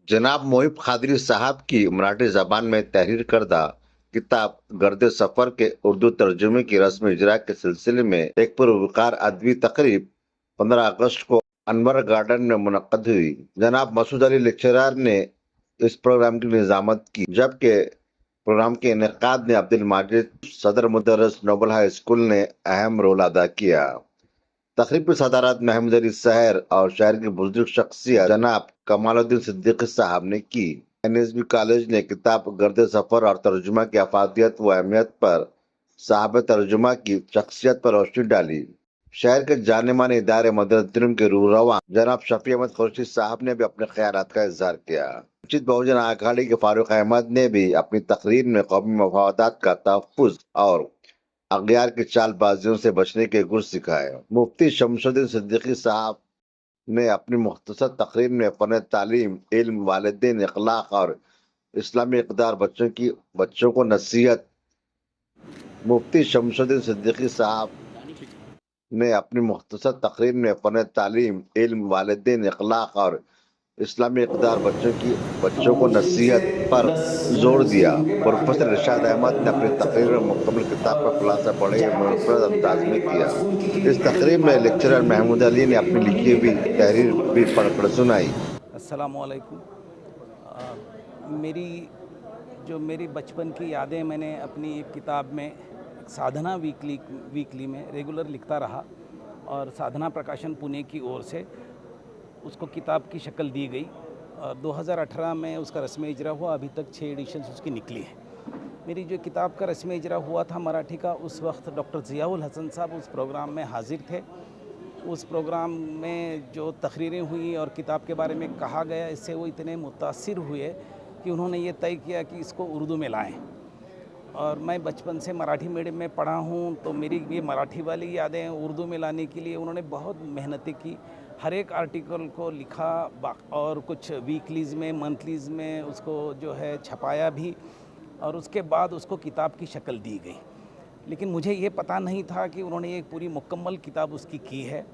जनाब मोहिब खादरी साहब की मराठी जबान में तहरीर करदा किताब गर्द सफर के उर्दू तर्जुमे की रस्म इजरा के सिलसिले में एक पुरवकार अदबी तकरीब 15 अगस्त को अनवर गार्डन में मुनक्कद हुई। जनाब मसूद अली लेक्चरर ने इस प्रोग्राम की निजामत की, जबकि प्रोग्राम के इनेकाद ने अब्दुल माजिद सदर मुदर्रिस नोबल हाई स्कूल ने अहम रोल अदा किया। तकरीब की सदारत महमूद अली सहर और शहर की बुजुर्ग शख्सियत जनाब कमालुद्दीन सिद्दीकी साहब ने की। एनएसबी कॉलेज ने किताब गर्द सफर और तर्जुमा की अफादियत व अहमियत पर साहब तर्जुमा की शख्सियत पर रोशनी डाली। शहर के जाने माने इदारे मदरसा के रूरवा जनाब शफी अहमद खुर्शी साहब ने भी अपने ख्यालात का इजहार किया। वंचित बहुजन आघाड़ी के फारूक अहमद ने भी अपनी तकरीर में कौमी मफादात का तहफ़्फ़ुज़ और अगयार की चालबाजियों से बचने के गुर सिखाए। मुफ्ती शमसुद्दीन सिद्दीकी साहब ने अपनी मुख्तसर तकरीर में फन तालीम, इल्म, वालिदैन, अखलाक और इस्लामी इक़दार बच्चों को नसीहत। मुफ्ती शमसुद्दीन सिद्दीकी साहब ने अपनी मुख्तसर तकरीर में फन तालीम, इल्म, वालिदैन, अखलाक और इस्लामी इक़दार बच्चों को नसीहत पर जोर दिया। प्रोफेसर इरशाद अहमद ने अपनी तकरीर में मुकम्मल किताब का खुलासा बड़े मुनफ़्फ़रद अंदाज में किया। इस तकरीब में लेक्चरर महमूद अली ने अपनी लिखी हुई तहरीर भी पढ़कर सुनाई। अस्सलामु अलैकुम। मेरी बचपन की यादें मैंने अपनी एक किताब में साधना वीकली में रेगुलर लिखता रहा और साधना प्रकाशन पुणे की ओर से उसको किताब की शक्ल दी गई और 2018 में उसका रस्म इजरा हुआ। अभी तक 6 एडिशन्स उसकी निकली हैं। मेरी जो किताब का रस्म इजरा हुआ था मराठी का, उस वक्त डॉक्टर ज़ियाउल हसन साहब उस प्रोग्राम में हाजिर थे। उस प्रोग्राम में जो तकरीरें हुई और किताब के बारे में कहा गया, इससे वो इतने मुतासिर हुए कि उन्होंने ये तय किया कि इसको उर्दू में लाएं। और मैं बचपन से मराठी मीडियम में पढ़ा हूँ, तो मेरी ये मराठी वाली यादें उर्दू में लाने के लिए उन्होंने बहुत मेहनतें की। हर एक आर्टिकल को लिखा और कुछ वीकलीज़ में, मंथलीज़ में उसको जो है छपाया भी और उसके बाद उसको किताब की शक्ल दी गई। लेकिन मुझे ये पता नहीं था कि उन्होंने एक पूरी मुकम्मल किताब उसकी की है।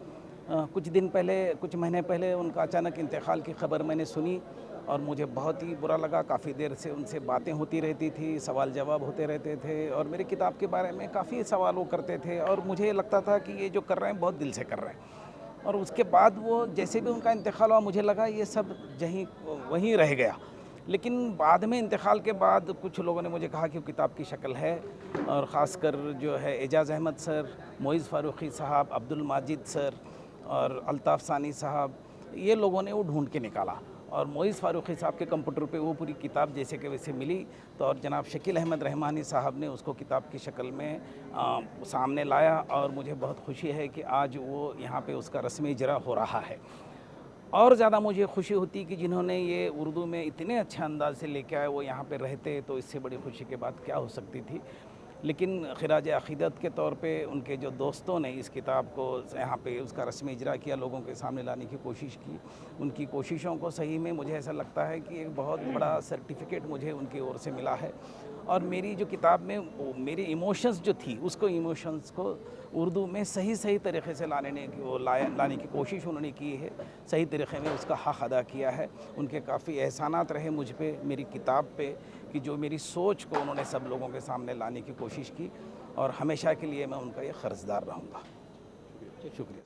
कुछ महीने पहले उनका अचानक इंतकाल की खबर मैंने सुनी और मुझे बहुत ही बुरा लगा। काफ़ी देर से उनसे बातें होती रहती थी, सवाल जवाब होते रहते थे और मेरी किताब के बारे में काफ़ी सवाल वो करते थे और मुझे लगता था कि ये जो कर रहे हैं बहुत दिल से कर रहे हैं। और उसके बाद वो जैसे भी उनका इंतकाल हुआ, मुझे लगा ये सब वहीं रह गया। लेकिन बाद में इंतकाल के बाद कुछ लोगों ने मुझे कहा कि वो किताब की शक्ल है और ख़ासकर जो है एजाज़ अहमद सर, मोइज़ फ़ारूक़ी साहब, अब्दुल माजिद सर और अल्ताफ़ सानी साहब, ये लोगों ने वो ढूंढ के निकाला और मोइज़ फ़ारूक़ी साहब के कंप्यूटर पे वो पूरी किताब जैसे कि वैसे मिली। तो और जनाब शकील अहमद रहमानी साहब ने उसको किताब की शक्ल में सामने लाया और मुझे बहुत खुशी है कि आज वो यहाँ पे उसका रस्म इजरा हो रहा है। और ज़्यादा मुझे खुशी होती कि जिन्होंने ये उर्दू में इतने अच्छे अंदाज से लेके आए वो यहाँ पे रहते, तो इससे बड़ी खुशी की बात क्या हो सकती थी। लेकिन खिराज अक़ीदत के तौर पे उनके जो दोस्तों ने इस किताब को यहाँ पे उसका रस्म इजरा किया, लोगों के सामने लाने की कोशिश की, उनकी कोशिशों को सही में मुझे ऐसा लगता है कि एक बहुत बड़ा सर्टिफिकेट मुझे उनकी ओर से मिला है। और मेरी जो किताब में मेरी इमोशंस जो थी, उसको इमोशंस को उर्दू में सही तरीक़े से लाने की कोशिश उन्होंने की है। सही तरीक़े में उसका हक़ अदा किया है। उनके काफ़ी एहसानात रहे मुझ पे, मेरी किताब पे, कि जो मेरी सोच को उन्होंने सब लोगों के सामने लाने की कोशिश की और हमेशा के लिए मैं उनका ये क़र्ज़दार रहूँगा। शुक्रिया।